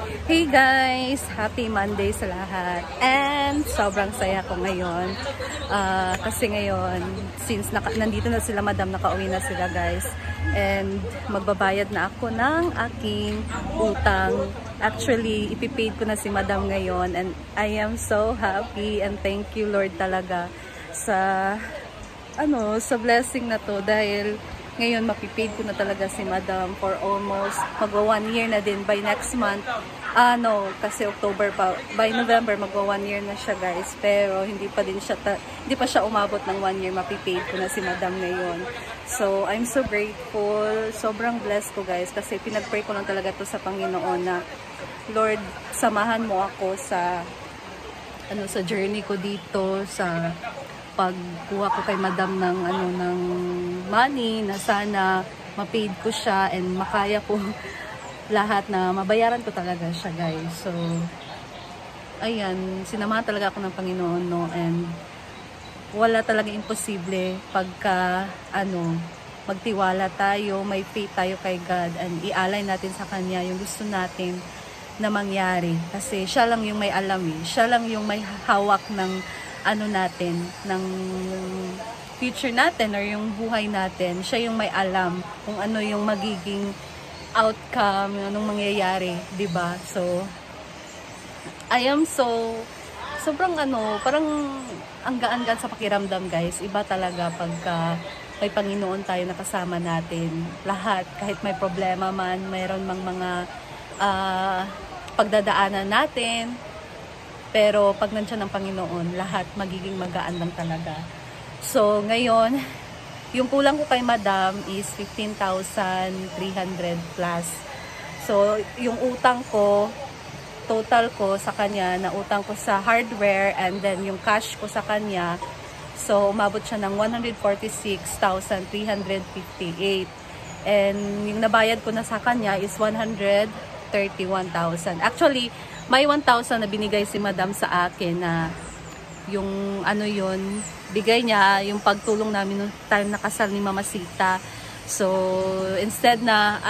Hey guys! Happy Monday sa lahat. And sobrang saya ko ngayon. Kasi ngayon, since nandito na sila madam, nakauwi na sila guys. And magbabayad na ako ng aking utang. Actually, ipipaid ko na si madam ngayon. And I am so happy and thank you Lord talaga sa blessing na to. Dahil ngayon mapipaid ko na talaga si madam for almost magwa 1 year na din by next month. Kasi October pa. By November magwa 1 year na siya guys. Pero hindi pa siya umabot ng 1 year. Mapipaid ko na si madam ngayon. So I'm so grateful. Sobrang blessed ko guys. Kasi pinag-pray ko lang talaga to sa Panginoon na Lord, samahan mo ako sa sa journey ko dito, sa pagkuha ko kay madam ng ng money na sana ma-paid ko siya and makaya ko lahat na mabayaran ko talaga siya guys. So ayan, sinamahan talaga ako ng Panginoon and wala talaga imposible pagka magtiwala tayo, may faith tayo kay God and ialay natin sa Kanya yung gusto natin na mangyari. Kasi siya lang yung may alam siya lang yung may hawak ng natin, ng future natin or yung buhay natin. Siya yung may alam kung ano yung magiging outcome, anong mangyayari, 'di ba? So I am sobrang parang ang gaan-gaan sa pakiramdam guys. Iba talaga pagka may Panginoon tayo na kasama natin. Lahat, kahit may problema man, mayroon mang mga pagdadaanan natin, pero pag nandiyan ang Panginoon, lahat magiging magaan lang talaga. So ngayon, yung kulang ko kay madam is 15,300 plus. So yung utang ko, total ko sa kanya, na utang ko sa hardware and then yung cash ko sa kanya, so umabot siya ng 146,358. And yung nabayad ko na sa kanya is 131,000. Actually, may 1,000 na binigay si madam sa akin na yung yun, bigay niya yung pagtulong namin nung time na kasal ni Mama Sita. So, instead na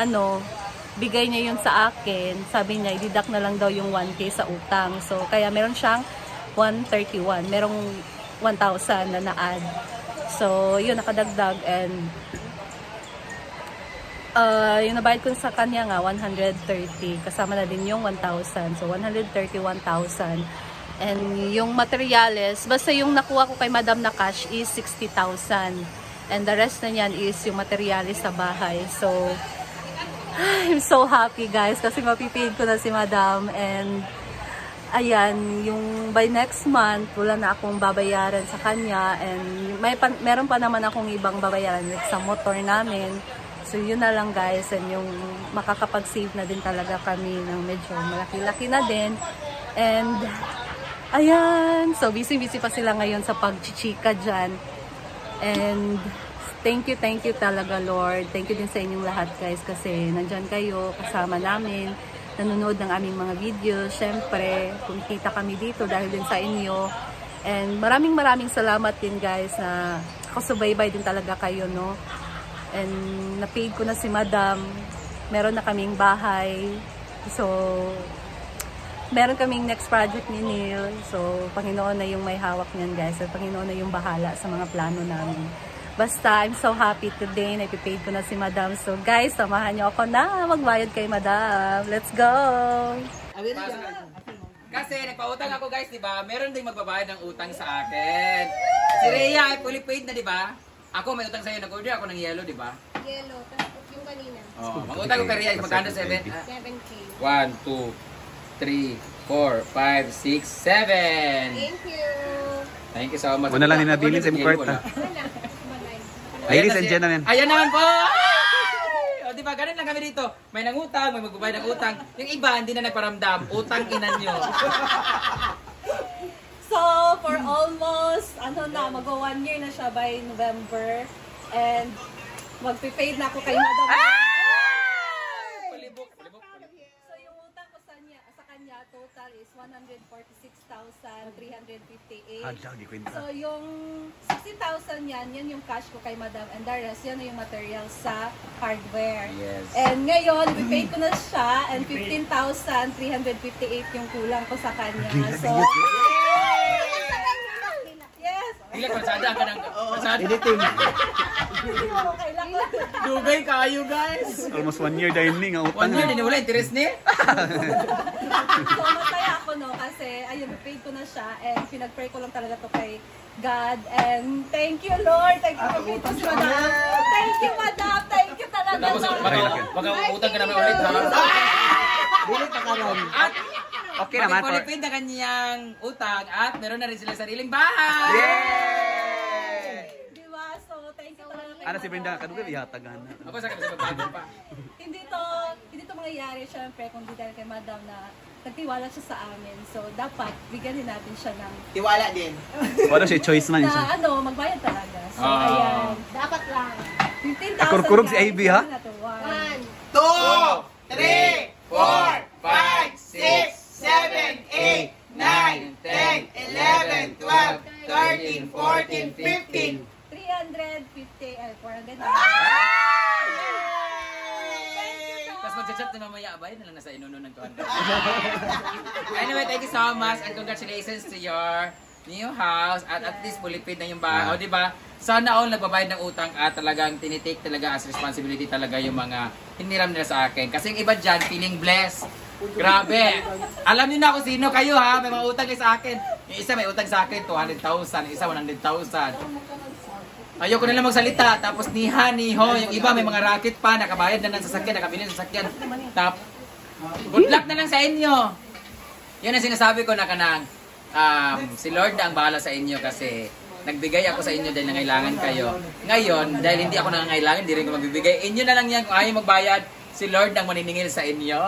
bigay niya yun sa akin, sabi niya, i-deduct na lang daw yung 1K sa utang. So, kaya meron siyang 131. Merong 1,000 na na-add. So, yun, nakadagdag. And yung nabayad ko sa kanya nga 130, kasama na din yung 1,000, so 131,000. And yung materials, basta yung nakuha ko kay madam na cash is 60,000, and the rest na yan is yung materials sa bahay. So I'm so happy guys kasi mapipaid ko na si madam. And ayan, yung by next month wala na akong babayaran sa kanya, and meron pa naman akong ibang babayaran like sa motor namin. So yun na lang guys, and yung makakapag-save na din talaga kami ng medyo malaki-laki na din. And ayan, so busy pa sila ngayon sa pagchichika dyan. And thank you talaga Lord. Thank you din sa inyong lahat guys kasi nandyan kayo kasama namin, nanonood ng aming mga videos. Syempre, kumikita kami dito dahil din sa inyo. And maraming salamat din guys na kasubaybay din talaga kayo, no? And na-paid ko na si madam. Meron na kaming bahay. So meron kaming next project ni Neil. So Panginoon na yung may hawak niyan guys. So Panginoon na yung bahala sa mga plano namin. Basta I'm so happy today na ipipaid ko na si madam. So guys, samahan niyo ako na magbayad kay madam. Let's go! Kasi nagpautang ako guys, di ba? Meron ding magbabayad ng utang sa akin. Si Rhea ay fully paid na, di ba? Ako may utang sa'yo, nag-order ako ng yellow, di ba? Yellow, tapos yung kanina. Oh, mag-utang ko kay Rhea, magkano 7? 7K. 1, 2, 3, 4, 5, 6, 7! Thank you! Thank you so much. Una lang ninabilin sa imong kwarta. Ladies and gentlemen. Ayan naman po! O, di ba, ganun lang kami dito. May nangutang, may magbabayad ng utang. Yung iba, hindi na nagparamdam. Utang inan nyo. So, for almost, magwa 1 year na siya by November. And magpipaid na ako kay madam. Palibok. So, yung utang ko sa kanya total is 146,358. Hadlaw, di kwenta. So yung 60,000 yan yung cash ko kay Madam, and the rest yan yung materials sa hardware. Yes. And ngayon, we ko na siya, and 15,358 yung kulang ko sa kanya. So, yes! Dili pasada ka ng pasada. Editing. Okay lang ko. Dugay kayo guys. Almost 1 year dining ang utang. 1 year din wala interest ni. So, masaya ako, no, kasi ayun, paid ko na siya, and pinag-pray ko lang talaga to kay God, and thank you, Lord. Thank you, Madam. Thank you, Madam. Thank you talaga, Tapos Lord. baka utang ka naman ulit ha. Dili pa karon. At Okay naman po. Pag na kanyang utang at meron na rin sila sariling bahay. Yay! Diba? So, thank you talaga kay Ano si Madam. Brenda, kadugay ihatagan. Ako sa kasi magbago pa. Hindi to mangyayari, syempre, kung di dahil kay Madam na nagtiwala siya sa amin. So, dapat bigyan din natin siya ng Tiwala din. Wala siya choice man siya. na magbayad talaga. So, Ah. ayan. Dapat lang. 15,000 Kurkurog si guys. Ivy, ha? Bigyan natin. 1, 2, 3, 4, 5, 6, 7, 8, 9, 10, 11, 12, 13, 14, 15. 350, 400. Tapos mag-chat na mamaya, abay na lang nasa inuno ng 200. Anyway, thank you so much and congratulations to your new house at least fully paid na yung bahay. O, di ba? Sana all nagbabayad ng utang at talagang tinitake talaga as responsibility talaga yung mga hiniram nila sa akin. Kasi yung iba dyan, feeling blessed. Grabe. Alam niyo na kung sino kayo ha. May mga utang kayo sa akin. Yung isa may utang sa akin, 200,000. Yung isa, 100,000. Ayoko na lang magsalita. Tapos niha, niho. Yung iba may mga racket pa. Nakabayad na ng sasakyan. Nakabili ng sasakyan. Good luck na lang sa inyo. Yun ang sinasabi ko na kanang si Lord na ang bahala sa inyo kasi nagbigay ako sa inyo dahil nangailangan kayo. Ngayon, dahil hindi ako nangangailangan, hindi rin ko magbibigay. Inyo na lang yan kung ayaw magbayad. Si Lord ang maniningil sa inyo.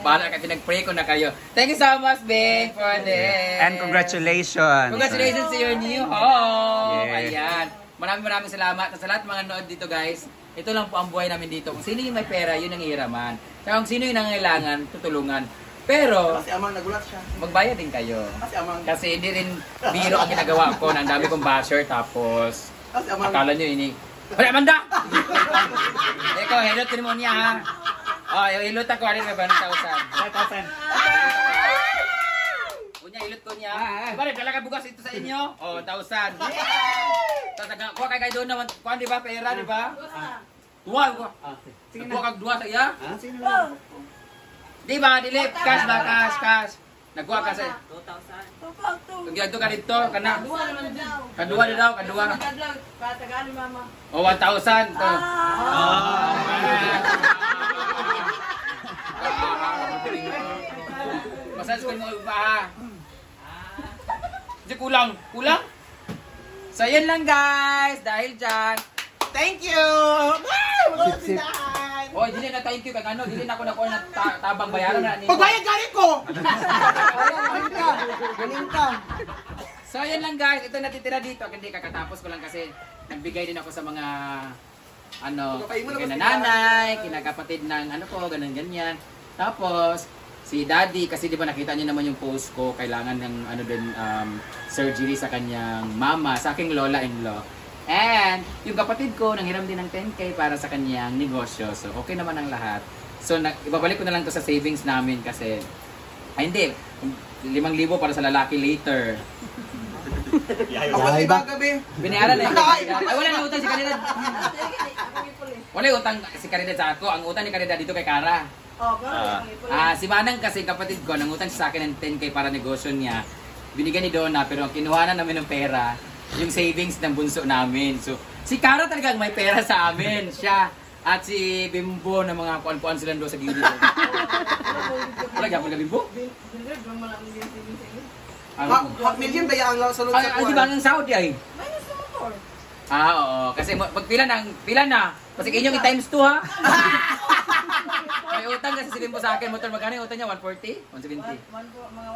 Bahala ka, pinag-pray ko na kayo. Thank you so much, Bing, for this. And congratulations. Congratulations to your new home. Yes. Ayan. Maraming salamat. Sa lahat ng mga nanood dito, guys, ito lang po ang buhay namin dito. Kung sino yung may pera, yun ang hiraman. Kaya kung sino yung nangangailangan, tutulungan. Pero, Kasi amang nagulat siya. magbayad din kayo. Kasi amang... Kasi hindi rin biro ang ginagawa ko. Ang dami kong basher, tapos Kasi amang... akala nyo ini. Wala, Amanda! Eko, hilot ko mo niya ha. O, hilot ako, alin may 1,000. 1,000. Unya, hilot ko niya. Bale, talaga bugas ito sa inyo. O, 1,000. Tapos, kuha kay doon naman. Kuha, di ba, pera, di ba? Duwa, kuha. Sige, kuha kag duwa sa iya. Di ba, dilip, cash ba, cash. Nagkuha ka sa... 2,000. Kung ginto ka dito, kana. Kadua na daw, kadua. O, 1,000. To. Massage ko mo iba ha. Kasi kulang. Kulang? So, yan lang guys. Dahil dyan. Thank you! Mga tindahan! Oy, dili na thank you kag ano, dili na ako nakuha na tabang bayaran na nito. Pagbayad galing ko! Galing ka! So, yan lang guys. Ito natitira dito. Hindi kakatapos ko lang kasi nagbigay din ako sa mga kina nanay, kinakapatid ng ano ko, ganyan. Tapos, si daddy, kasi di ba nakita niyo naman yung post ko, kailangan ng surgery sa kanyang mama, sa aking lola-in-law. And, yung kapatid ko, nanghiram din ng 10K para sa kanyang negosyo. So, okay naman ang lahat. So, ibabalik ko na lang to sa savings namin kasi, hindi, 5,000 para sa lalaki later. Ako ba gabi? Binayaran na yung Caridad. Ay, wala na utang si Caridad. Wala yung utang si Caridad sa ako. Ang utang ni Caridad dito kay Cara. Si Manang kasi kapatid ko, nangutang sa akin ng 10K para negosyo niya. Binigyan ni Donna, pero kinuha na namin ng pera. Yung savings ng bunso namin. So, si Cara talagang may pera sa amin. Siya at si Bimbo na mga kuan-kuan sila doon sa gilid. Wala gapon ka Bimbo? Half million ba yan ang salud sa Ay, di ba ng Saudi ay? Oo. Kasi pila na. Kasi inyong i-times 2 ha? May utang kasi si Bimbo sa akin. Motor, magkano yung utang niya? 140? 170? Mga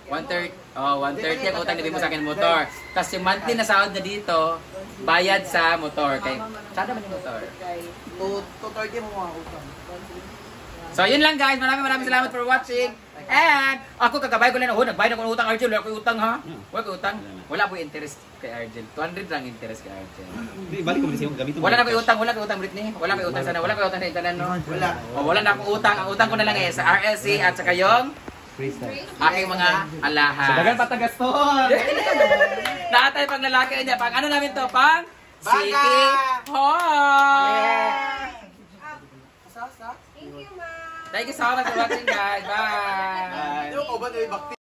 130, 130 ang utang ni Bimbo sa akin motor. Tapos yung monthly na sahod na dito, bayad sa motor. Kay, saan naman yung motor? 230 mo mga utang. So yun lang guys. Maraming salamat for watching. And ako kagabay ko lang na, nagbayad ako ng utang Argel, wala ko utang ha. Wala ko utang. Wala po interest kay Argel. 200 lang interest kay Argel. Hindi, balik ko siya gamit mo. Wala na ko utang, Britney. Wala ko utang sana, wala ko utang sa internet no. Wala. Wala na akong utang. Ang utang ko na lang sa RLC at saka yung aking mga alahas. So, dagan patagaston. Natay pang lalaki niya, pang ano namin to, pang City Hall. Thank you, ma. Thank you so much for watching guys. Bye. Ano ko ba na